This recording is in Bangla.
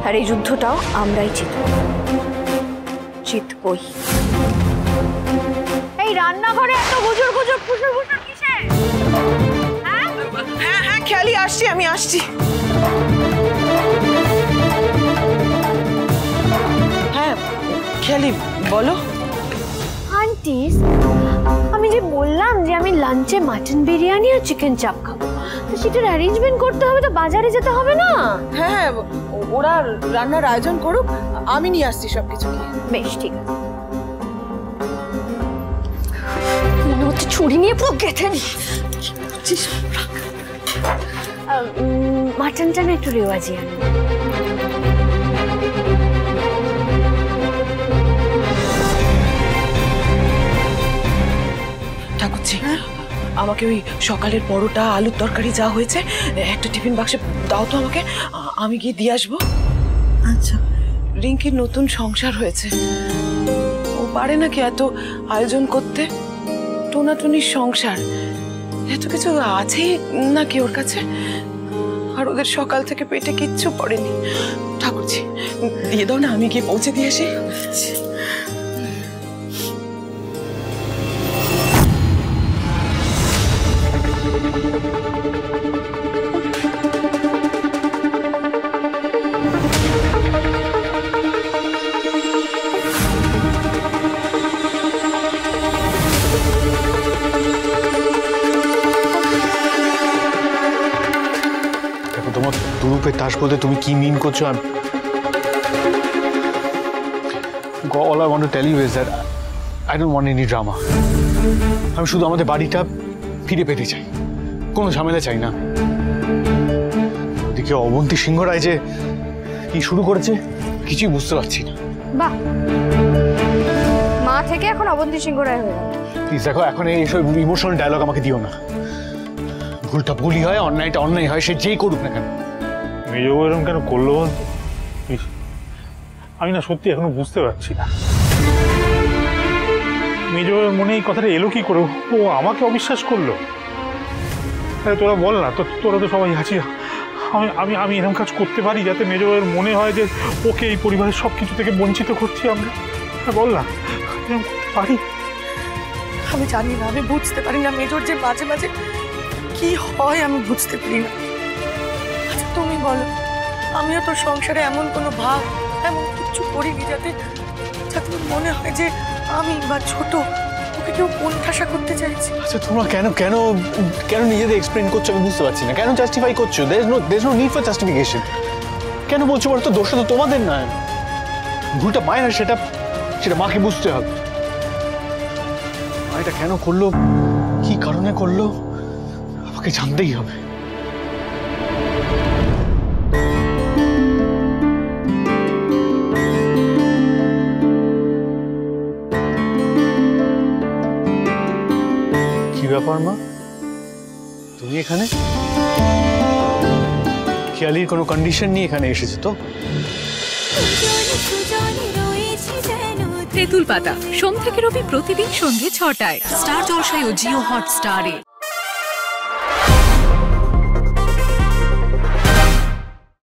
আর এই যুদ্ধটাও আমরাই জিতবই। এই রান্নাঘরে এত গুজর গুজর ফুসুর ফুসুর কিসে? হ্যাঁ হ্যাঁ খেয়ালি আসছি, আমি আসছি। হ্যাঁ খেয়ালি বলো। আন্টি, আমি যে বললাম যে আমি লাঞ্চে মাটন বিরিয়ানি আর চিকেন চাপ খাবো, তো সেটার অ্যারেঞ্জমেন্ট করতে হবে, তো বাজারে যেতে হবে না? হ্যাঁ ওরা রান্নার আয়োজন করুক, আমি নিয়ে আসছি সবকিছু। বেশ ঠিক আছে। মনে হচ্ছে ছুরি নিয়ে পুরো গেঁথে নি। মাটনটা না একটু রেওয়াজি আনো। ঠাকুরজি, আমাকে ওই সকালের পরোটা আলুর তরকারি যা হয়েছে একটা টিফিন বাক্সে দাও তো আমাকে, আমি গিয়ে দিয়ে আসবো। আচ্ছা। রিঙ্কির নতুন সংসার হয়েছে, ও পারে নাকি এত আয়োজন করতে? টোনাটুনির সংসার, এত কিছু আছেই নাকি ওর কাছে? আর ওদের সকাল থেকে পেটে কিচ্ছু পড়েনি। ঠাকুরজি দিয়ে দাও না, আমি গিয়ে পৌঁছে দিয়ে আসি। তোমার দুরূপের তাস বলতে তুমি কি মিন করছো? all I want to tell you is that I don't want any drama. আমি শুধু আমাদের বাড়িটা ফিরে পেতে চাই, কোনো ঝামেলা চাই না। ওদিকে অবন্তী সিংহ রায় যে কি শুরু করেছে কিছুই বুঝতে পারছি না। বাহ, মা থেকে এখন অবন্তী সিংহ রায় হয়ে গেল। প্লিজ দেখো, এখন এইসব ইমোশনাল ডায়লগ আমাকে দিও না। ভুলটা ভুলই হয়, অন্যায়টা অন্যায় হয়, সে যেই করুক না কেন। মেজ বউ এরকম কেন করলো আমি না সত্যি এখনো বুঝতে পারছি না। মেজ বউয়ের মনে এই কথাটা এলো কি করে? ও আমাকে অবিশ্বাস করলো। তোরা বল না, তোরা তো সবাই আছি। আমি আমি এরকম কাজ করতে পারি যাতে মেজ বউয়ের মনে হয় যে ওকে এই পরিবারের সব কিছু থেকে বঞ্চিত করছি আমরা? বল না, এরকম করতে পারি? আমি জানি না, আমি বুঝতে পারি না মেজর যে মাঝে মাঝে কি হয় আমি বুঝতে পারি না। আচ্ছা তুমি বলো, আমিও তো সংসারে এমন কোনো ভাব, এমন কিছু করিনি যাতে মনে হয় যে আমি বা ছোট ওকে কেউ কোণঠাসা করতে চাইছি। আচ্ছা তোমরা কেন কেন কেন নিজেদের এক্সপ্লেন করছো আমি বুঝতে পারছি না। কেন জাস্টিফাই করছো? there is no need for justification. কেন বলছো বলো তো? দোষটা তো তোমাদের নয়, ভুলটা মায়ের, আর সেটা মাকে বুঝতে হবে। মা এটা কেন করলো, কি কারণে করলো, আমাকে জানতেই হবে। কি ব্যাপার মা, তুমি এখানে? খেয়ালির কোনো কন্ডিশন নিয়ে এখানে এসেছো তো? তেঁতুল পাতা সোম থেকে রবি প্রতিদিন সন্ধ্যে ৬টায় স্টার জলসায় ও জিও হটস্টারে।